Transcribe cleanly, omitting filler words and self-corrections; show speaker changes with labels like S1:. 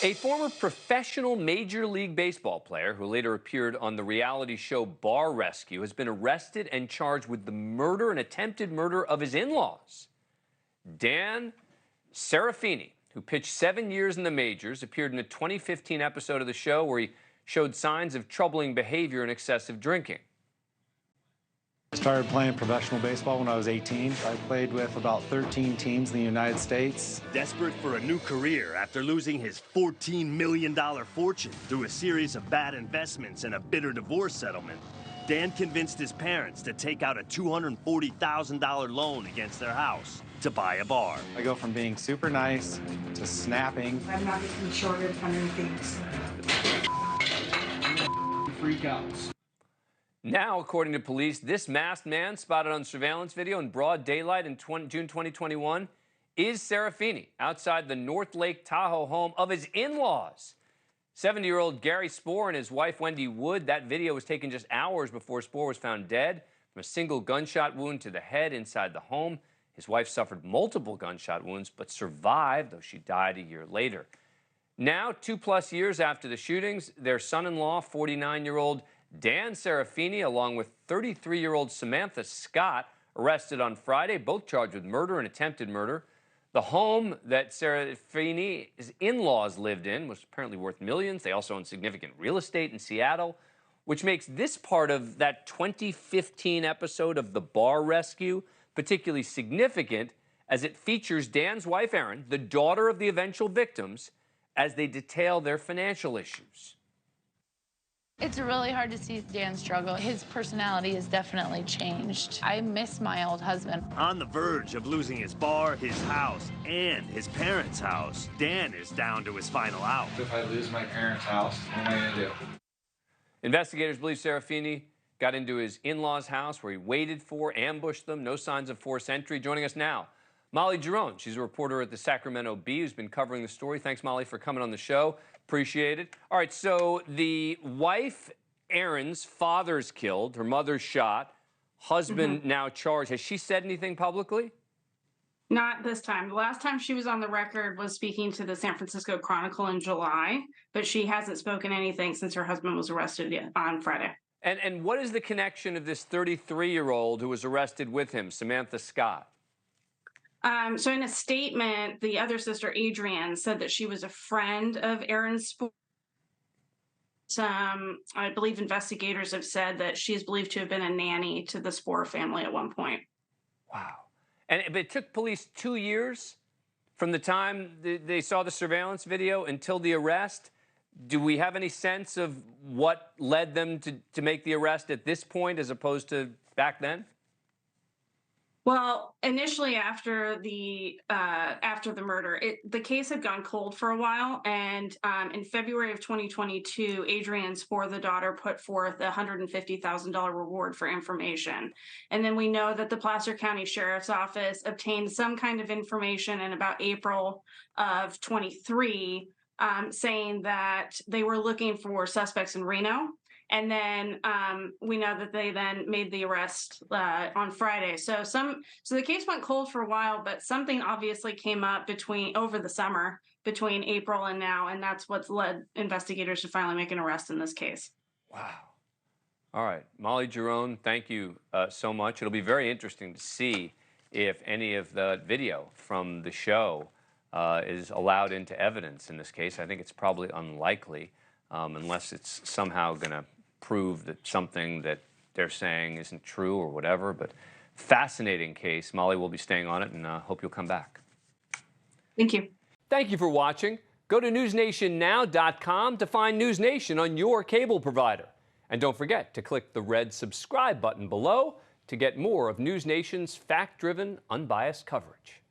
S1: A former professional Major League Baseball player who later appeared on the reality show Bar Rescue has been arrested and charged with the murder and attempted murder of his in-laws. Dan Serafini, who pitched 7 years in the majors, appeared in a 2015 episode of the show where he showed signs of troubling behavior and excessive drinking.
S2: I started playing professional baseball when I was 18. I played with about 13 teams in the United States.
S3: Desperate for a new career after losing his $14 million fortune through a series of bad investments and a bitter divorce settlement, Dan convinced his parents to take out a $240,000 loan against their house to buy a bar.
S2: I go from being super nice to snapping.
S4: I'm not even short of things.
S5: Freak outs.
S1: Now, according to police, this masked man spotted on surveillance video in broad daylight in June 2021 is Serafini outside the North Lake Tahoe home of his in-laws. 70-year-old Gary Spoor and his wife Wendy Wood. That video was taken just hours before Spoor was found dead from a single gunshot wound to the head inside the home. His wife suffered multiple gunshot wounds but survived, though she died a year later. Now, 2+ years after the shootings, their son-in-law, 49-year-old Dan Serafini, along with 33-year-old Samantha Scott, arrested on Friday, both charged with murder and attempted murder. The home that Serafini's in-laws lived in was apparently worth millions. They also own significant real estate in Seattle, which makes this part of that 2015 episode of The Bar Rescue particularly significant, as it features Dan's wife, Erin, the daughter of the eventual victims, as they detail their financial issues.
S6: It's really hard to see Dan struggle. His personality has definitely changed. I miss my old husband.
S3: On the verge of losing his bar, his house, and his parents' house, Dan is down to his final out.
S5: If I lose my parents' house, what am I going to do?
S1: Investigators believe Serafini got into his in-laws' house where he waited for, ambushed them, no signs of forced entry. Joining us now, Molly Jerome. She's a reporter at the Sacramento Bee who's been covering the story. Thanks, Molly, for coming on the show. Appreciate it. All right, so the wife, Erin's father's killed, her mother's shot, husband now charged. Has she said anything publicly?
S4: Not this time. The last time she was on the record was speaking to the San Francisco Chronicle in July, but she hasn't spoken anything since her husband was arrested on Friday.
S1: And what is the connection of this 33-year-old who was arrested with him, Samantha Scott?
S4: So in a statement, the other sister, Adrienne, said that she was a friend of Aaron Spoor. I believe investigators have said that she is believed to have been a nanny to the Spoor family at one point.
S1: Wow. But it took police 2 years from the time they saw the surveillance video until the arrest. Do we have any sense of what led them to make the arrest at this point as opposed to back then?
S4: Well, initially after the murder, the case had gone cold for a while, and in February of 2022, Adrienne Spoor, the daughter, put forth a $150,000 reward for information. And then we know that the Placer County Sheriff's Office obtained some kind of information in about April of 23, saying that they were looking for suspects in Reno. And then we know that they then made the arrest on Friday. So the case went cold for a while, but something obviously came up over the summer between April and now, and that's what's led investigators to finally make an arrest in this case.
S1: Wow. All right, Molly Jerome, thank you so much. It'll be very interesting to see if any of the video from the show is allowed into evidence in this case. I think it's probably unlikely, unless it's somehow going to prove that something that they're saying isn't true or whatever. But fascinating case. Molly will be staying on it, and hope you'll come back.
S4: Thank you.
S1: Thank you for watching. Go to newsnationnow.com to find NewsNation on your cable provider. And don't forget to click the red subscribe button below to get more of NewsNation's fact-driven, unbiased coverage.